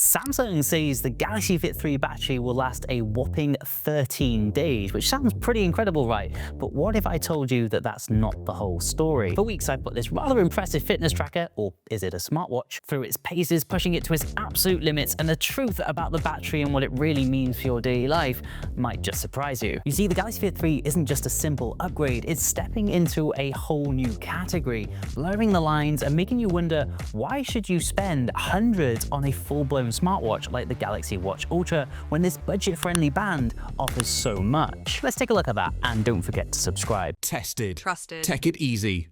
Samsung says the Galaxy Fit 3 battery will last a whopping 13 days, which sounds pretty incredible, right? But what if I told you that that's not the whole story? For weeks, I put this rather impressive fitness tracker, or is it a smartwatch, through its paces, pushing it to its absolute limits, and the truth about the battery and what it really means for your daily life might just surprise you. You see, the Galaxy Fit 3 isn't just a simple upgrade, it's stepping into a whole new category, blurring the lines and making you wonder, why should you spend hundreds on a full-blown smartwatch like the Galaxy Watch Ultra when this budget-friendly band offers so much? Let's take a look at that, and don't forget to subscribe. Tested. Trusted. Take it easy.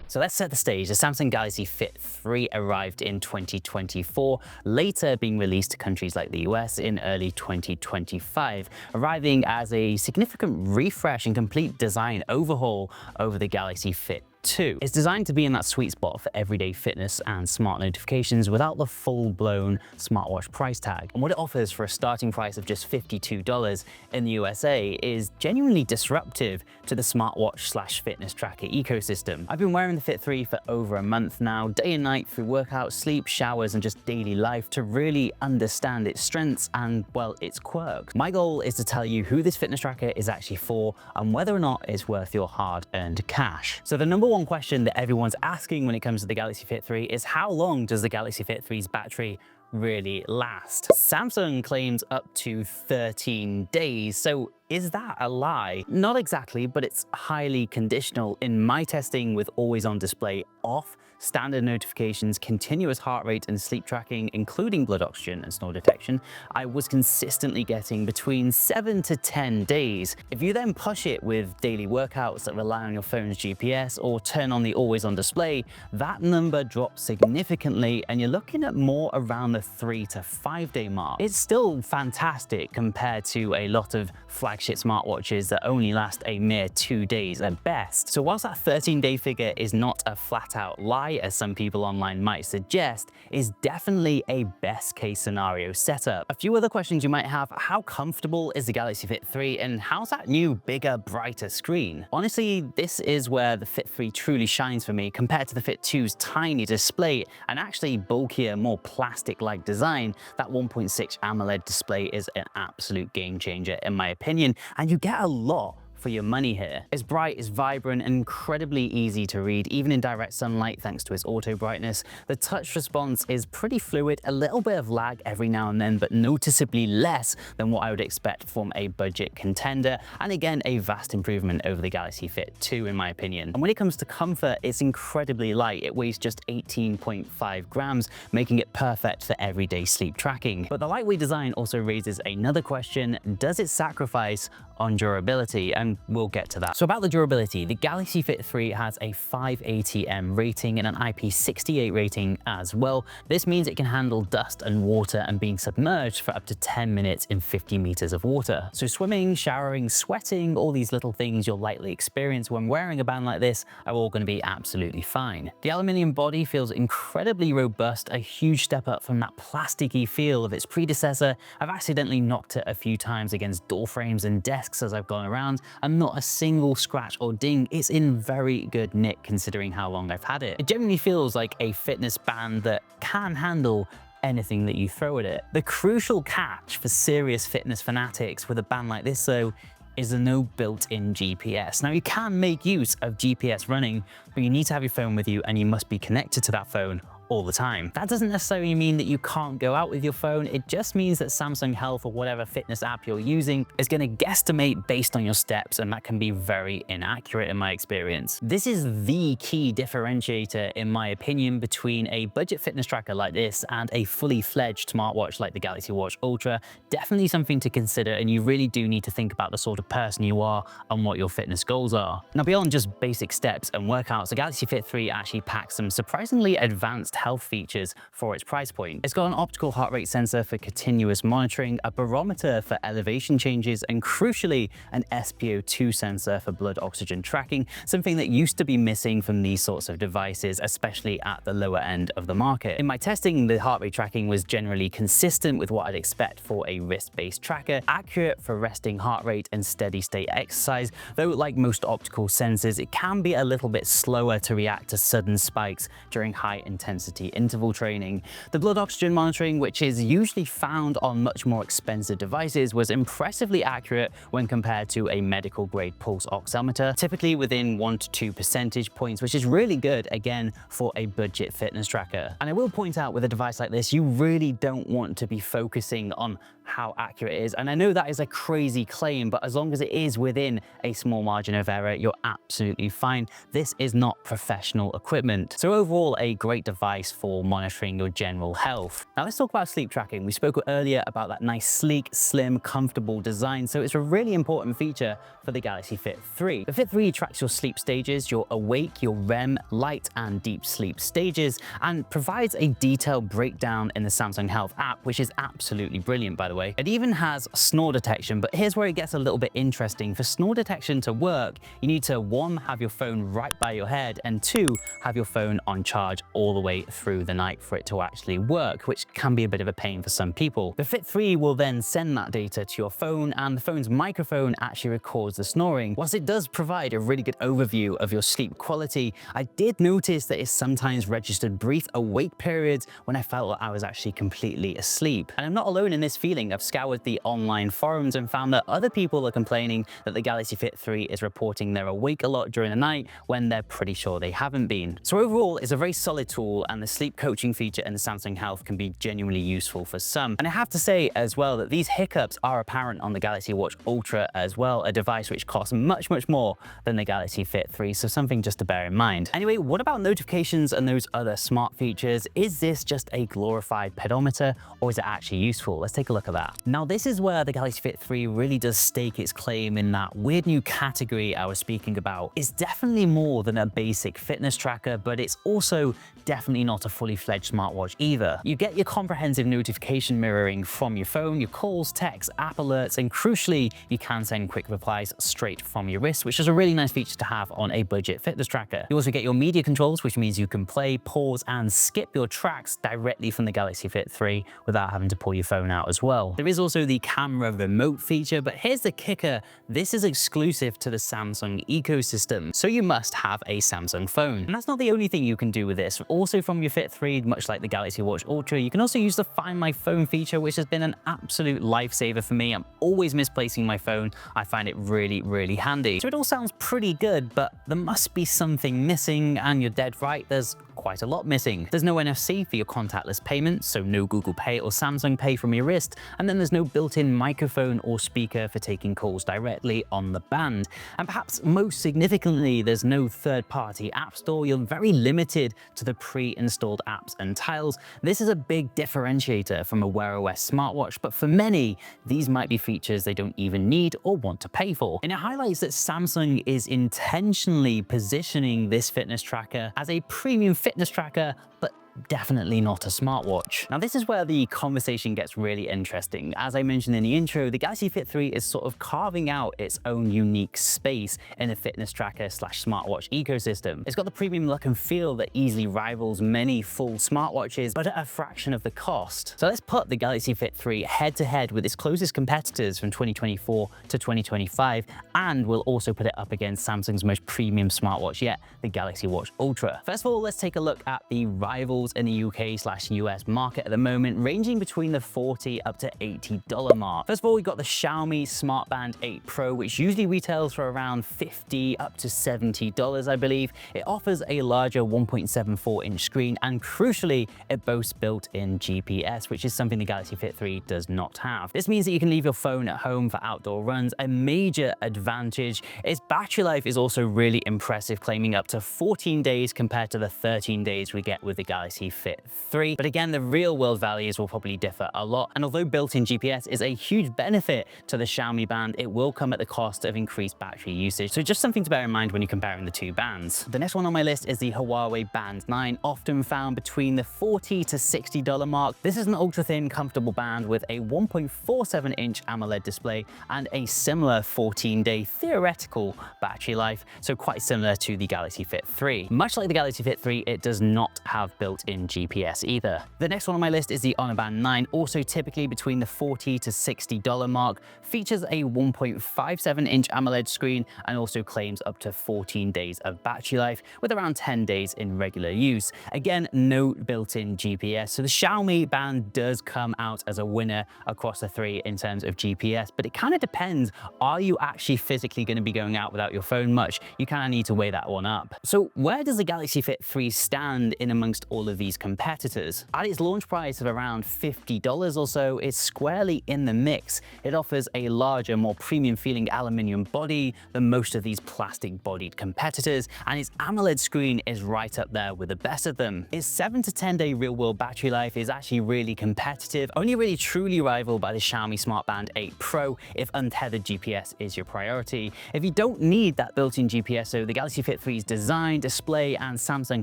So let's set the stage. The Samsung Galaxy Fit 3 arrived in 2024, later being released to countries like the US in early 2025, arriving as a significant refresh and complete design overhaul over the Galaxy Fit 2. It's designed to be in that sweet spot for everyday fitness and smart notifications without the full-blown smartwatch price tag. And what it offers for a starting price of just $52 in the USA is genuinely disruptive to the smartwatch/fitness tracker ecosystem. I've been wearing the Fit 3 for over a month now, day and night through workouts, sleep, showers, and just daily life to really understand its strengths and, well, its quirks. My goal is to tell you who this fitness tracker is actually for and whether or not it's worth your hard-earned cash. So the number one question that everyone's asking when it comes to the Galaxy Fit 3 is, how long does the Galaxy Fit 3's battery really last? Samsung claims up to 13 days, so is that a lie? Not exactly, but it's highly conditional. In my testing with always on display off, standard notifications, continuous heart rate, and sleep tracking, including blood oxygen and snore detection, I was consistently getting between 7 to 10 days. If you then push it with daily workouts that rely on your phone's GPS or turn on the always on display, that number drops significantly and you're looking at more around the 3 to 5 day mark. It's still fantastic compared to a lot of flagship smartwatches that only last a mere 2 days at best. So whilst that 13-day figure is not a flat-out lie, as some people online might suggest, is definitely a best case scenario setup. A few other questions you might have: how comfortable is the Galaxy Fit 3 and how's that new, bigger, brighter screen? Honestly, this is where the Fit 3 truly shines for me compared to the Fit 2's tiny display and actually bulkier, more plastic-like design. That 1.6 AMOLED display is an absolute game changer in my opinion, and you get a lot for your money here. It's bright, it's vibrant, and incredibly easy to read, even in direct sunlight thanks to its auto brightness. The touch response is pretty fluid, a little bit of lag every now and then, but noticeably less than what I would expect from a budget contender, and again, a vast improvement over the Galaxy Fit 2 in my opinion. And when it comes to comfort, it's incredibly light. It weighs just 18.5 grams, making it perfect for everyday sleep tracking. But the lightweight design also raises another question: does it sacrifice on durability? And we'll get to that. So about the durability, the Galaxy Fit 3 has a 580M rating and an IP68 rating as well. This means it can handle dust and water and being submerged for up to 10 minutes in 50 meters of water. So swimming, showering, sweating, all these little things you'll likely experience when wearing a band like this are all going to be absolutely fine. The aluminium body feels incredibly robust, a huge step up from that plasticky feel of its predecessor. I've accidentally knocked it a few times against door frames and desks as I've gone around, and not a single scratch or ding. It's in very good nick considering how long I've had it. It genuinely feels like a fitness band that can handle anything that you throw at it. The crucial catch for serious fitness fanatics with a band like this though is the no built-in GPS. Now you can make use of GPS running, but you need to have your phone with you and you must be connected to that phone all the time. That doesn't necessarily mean that you can't go out with your phone. It just means that Samsung Health or whatever fitness app you're using is going to guesstimate based on your steps, and that can be very inaccurate in my experience. This is the key differentiator in my opinion between a budget fitness tracker like this and a fully fledged smartwatch like the Galaxy Watch Ultra. Definitely something to consider, and you really do need to think about the sort of person you are and what your fitness goals are. Now beyond just basic steps and workouts, the Galaxy Fit 3 actually packs some surprisingly advanced health features for its price point. It's got an optical heart rate sensor for continuous monitoring, a barometer for elevation changes, and crucially, an SpO2 sensor for blood oxygen tracking, something that used to be missing from these sorts of devices, especially at the lower end of the market. In my testing, the heart rate tracking was generally consistent with what I'd expect for a wrist-based tracker, accurate for resting heart rate and steady state exercise, though like most optical sensors, it can be a little bit slower to react to sudden spikes during high intensity intensity interval training. The blood oxygen monitoring, which is usually found on much more expensive devices, was impressively accurate when compared to a medical grade pulse oximeter, typically within 1 to 2 percentage points, which is really good, again, for a budget fitness tracker. And I will point out, with a device like this, you really don't want to be focusing on how accurate it is. And I know that is a crazy claim, but as long as it is within a small margin of error, you're absolutely fine. This is not professional equipment. So overall, a great device for monitoring your general health. Now let's talk about sleep tracking. We spoke earlier about that nice, sleek, slim, comfortable design. So it's a really important feature for the Galaxy Fit 3. The Fit 3 tracks your sleep stages, your awake, your REM, light and deep sleep stages, and provides a detailed breakdown in the Samsung Health app, which is absolutely brilliant, by the way. It even has snore detection, but here's where it gets a little bit interesting. For snore detection to work, you need to 1, have your phone right by your head, and 2, have your phone on charge all the way through the night for it to actually work, which can be a bit of a pain for some people. The Fit 3 will then send that data to your phone, and the phone's microphone actually records the snoring. Whilst it does provide a really good overview of your sleep quality, I did notice that it sometimes registered brief awake periods when I felt like I was actually completely asleep. And I'm not alone in this feeling. I've scoured the online forums and found that other people are complaining that the Galaxy Fit 3 is reporting they're awake a lot during the night when they're pretty sure they haven't been. So overall, it's a very solid tool, and the sleep coaching feature in the Samsung Health can be genuinely useful for some. And I have to say as well that these hiccups are apparent on the Galaxy Watch Ultra as well, a device which costs much, much more than the Galaxy Fit 3, so something just to bear in mind. Anyway, what about notifications and those other smart features? Is this just a glorified pedometer, or is it actually useful? Let's take a look at that. Now, this is where the Galaxy Fit 3 really does stake its claim in that weird new category I was speaking about. It's definitely more than a basic fitness tracker, but it's also definitely not a fully fledged smartwatch either. You get your comprehensive notification mirroring from your phone, your calls, texts, app alerts, and crucially, you can send quick replies straight from your wrist, which is a really nice feature to have on a budget fitness tracker. You also get your media controls, which means you can play, pause, and skip your tracks directly from the Galaxy Fit 3 without having to pull your phone out as well. There is also the camera remote feature, but here's the kicker. This is exclusive to the Samsung ecosystem, so you must have a Samsung phone. And that's not the only thing you can do with this. Also from your Fit 3, much like the Galaxy Watch Ultra, you can also use the Find My Phone feature, which has been an absolute lifesaver for me. I'm always misplacing my phone. I find it really, really handy. So it all sounds pretty good, but there must be something missing, and you're dead right, there's quite a lot missing. There's no NFC for your contactless payments, so no Google Pay or Samsung Pay from your wrist, and then there's no built-in microphone or speaker for taking calls directly on the band. And perhaps most significantly, there's no third-party app store. You're very limited to the pre-installed apps and tiles. This is a big differentiator from a Wear OS smartwatch, but for many, these might be features they don't even need or want to pay for. And it highlights that Samsung is intentionally positioning this fitness tracker as a premium fitness tracker, but definitely not a smartwatch. Now, this is where the conversation gets really interesting. As I mentioned in the intro, the Galaxy Fit 3 is sort of carving out its own unique space in the fitness tracker / smartwatch ecosystem. It's got the premium look and feel that easily rivals many full smartwatches, but at a fraction of the cost. So let's put the Galaxy Fit 3 head to head with its closest competitors from 2024 to 2025, and we'll also put it up against Samsung's most premium smartwatch yet, the Galaxy Watch Ultra. First of all, let's take a look at the rivals in the UK/US market at the moment, ranging between the $40 up to $80 mark. First of all, we've got the Xiaomi Smart Band 8 Pro, which usually retails for around $50 up to $70, I believe. It offers a larger 1.74-inch screen, and crucially, it boasts built-in GPS, which is something the Galaxy Fit 3 does not have. This means that you can leave your phone at home for outdoor runs, a major advantage. Its battery life is also really impressive, claiming up to 14 days compared to the 13 days we get with the Galaxy Fit 3. But again, the real world values will probably differ a lot. And although built-in GPS is a huge benefit to the Xiaomi Band, it will come at the cost of increased battery usage. So just something to bear in mind when you're comparing the two bands. The next one on my list is the Huawei Band 9, often found between the $40 to $60 mark. This is an ultra-thin, comfortable band with a 1.47-inch AMOLED display and a similar 14-day theoretical battery life, so quite similar to the Galaxy Fit 3. Much like the Galaxy Fit 3, it does not have built built-in GPS either. The next one on my list is the Honor Band 9, also typically between the $40 to $60 mark, features a 1.57-inch AMOLED screen and also claims up to 14 days of battery life with around 10 days in regular use. Again, no built-in GPS, so the Xiaomi Band does come out as a winner across the three in terms of GPS, but it kind of depends. Are you actually physically going to be going out without your phone much? You kind of need to weigh that one up. So where does the Galaxy Fit 3 stand in amongst all of these competitors? At its launch price of around $50 or so, it's squarely in the mix. It offers a larger, more premium feeling aluminium body than most of these plastic bodied competitors, and its AMOLED screen is right up there with the best of them. Its 7 to 10 day real world battery life is actually really competitive, only really truly rivaled by the Xiaomi Smart Band 8 Pro if untethered GPS is your priority. If you don't need that built-in GPS, so the Galaxy Fit 3's design, display, and Samsung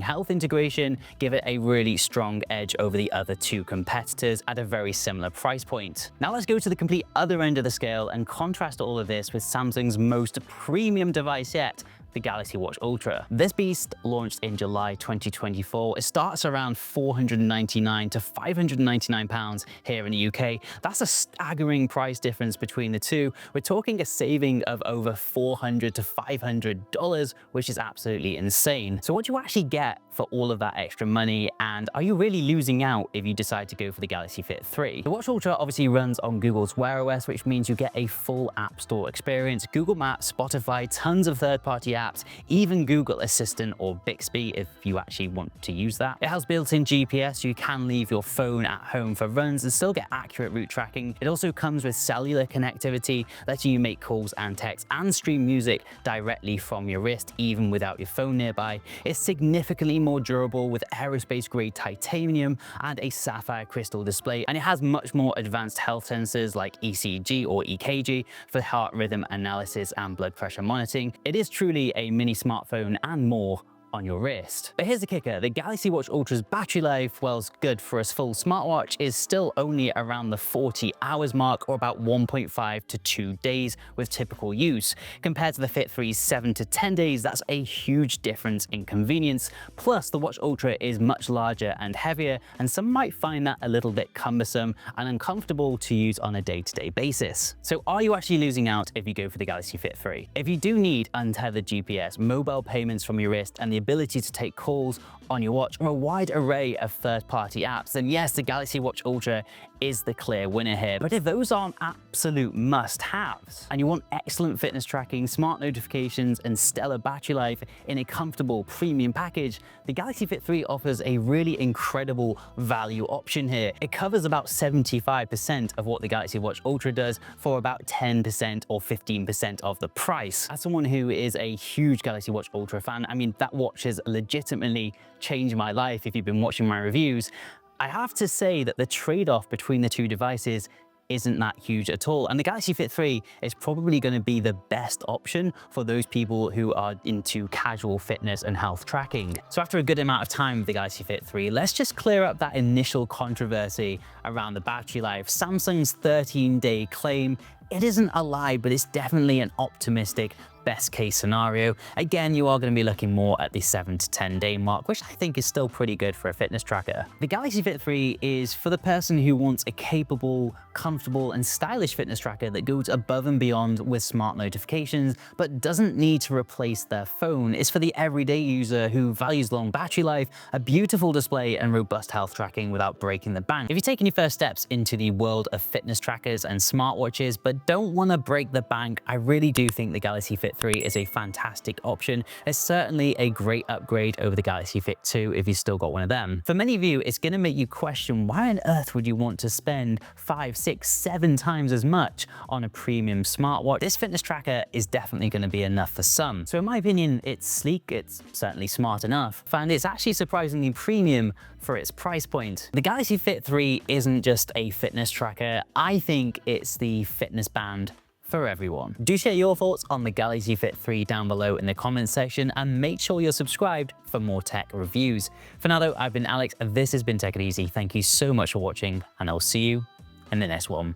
Health integration give it a really strong edge over the other two competitors at a very similar price point. Now let's go to the complete other end of the scale and contrast all of this with Samsung's most premium device yet, the Galaxy Watch Ultra. This beast launched in July 2024. It starts around £499 to £599 here in the UK. That's a staggering price difference between the two. We're talking a saving of over $400 to $500, which is absolutely insane. So what do you actually get for all of that extra money, and are you really losing out if you decide to go for the Galaxy Fit 3? The Watch Ultra obviously runs on Google's Wear OS, which means you get a full App Store experience. Google Maps, Spotify, tons of third-party apps, even Google Assistant or Bixby if you actually want to use that. It has built-in GPS, so you can leave your phone at home for runs and still get accurate route tracking. It also comes with cellular connectivity, letting you make calls and texts and stream music directly from your wrist, even without your phone nearby. It's significantly more durable with aerospace-grade titanium and a sapphire crystal display, and it has much more advanced health sensors like ECG or EKG for heart rhythm analysis and blood pressure monitoring. It is truly a mini smartphone and more on your wrist. But here's the kicker, the Galaxy Watch Ultra's battery life, whilst good for a full smartwatch, is still only around the 40 hours mark, or about 1.5 to 2 days with typical use. Compared to the Fit 3's 7 to 10 days, that's a huge difference in convenience. Plus, the Watch Ultra is much larger and heavier, and some might find that a little bit cumbersome and uncomfortable to use on a day-to-day basis. So are you actually losing out if you go for the Galaxy Fit 3? If you do need untethered GPS, mobile payments from your wrist, and the ability to take calls on your watch, or a wide array of third-party apps, then yes, the Galaxy Watch Ultra is the clear winner here. But if those aren't absolute must-haves, and you want excellent fitness tracking, smart notifications, and stellar battery life in a comfortable premium package, the Galaxy Fit 3 offers a really incredible value option here. It covers about 75% of what the Galaxy Watch Ultra does for about 10% or 15% of the price. As someone who is a huge Galaxy Watch Ultra fan, I mean, that watch has legitimately changed my life if you've been watching my reviews. I have to say that the trade-off between the two devices isn't that huge at all, and the Galaxy Fit 3 is probably going to be the best option for those people who are into casual fitness and health tracking. So after a good amount of time with the Galaxy Fit 3, let's just clear up that initial controversy around the battery life. Samsung's 13-day claim, it isn't a lie, but it's definitely an optimistic best case scenario. Again, you are going to be looking more at the 7 to 10 day mark, which I think is still pretty good for a fitness tracker. The Galaxy Fit 3 is for the person who wants a capable, comfortable, and stylish fitness tracker that goes above and beyond with smart notifications, but doesn't need to replace their phone. It's for the everyday user who values long battery life, a beautiful display, and robust health tracking without breaking the bank. If you're taking your first steps into the world of fitness trackers and smartwatches, but don't want to break the bank, I really do think the Galaxy Fit 3 is a fantastic option. It's certainly a great upgrade over the Galaxy Fit 2 if you've still got one of them. For many of you, it's going to make you question, why on earth would you want to spend 5, 6, 7 times as much on a premium smartwatch? This fitness tracker is definitely going to be enough for some. So in my opinion, it's sleek, it's certainly smart enough, and it's actually surprisingly premium for its price point. The Galaxy Fit 3 isn't just a fitness tracker. I think it's the fitness band for everyone. Do share your thoughts on the Galaxy Fit 3 down below in the comments section, and make sure you're subscribed for more tech reviews. For now though, I've been Alex, this has been Tech It Easy. Thank you so much for watching, and I'll see you in the next one.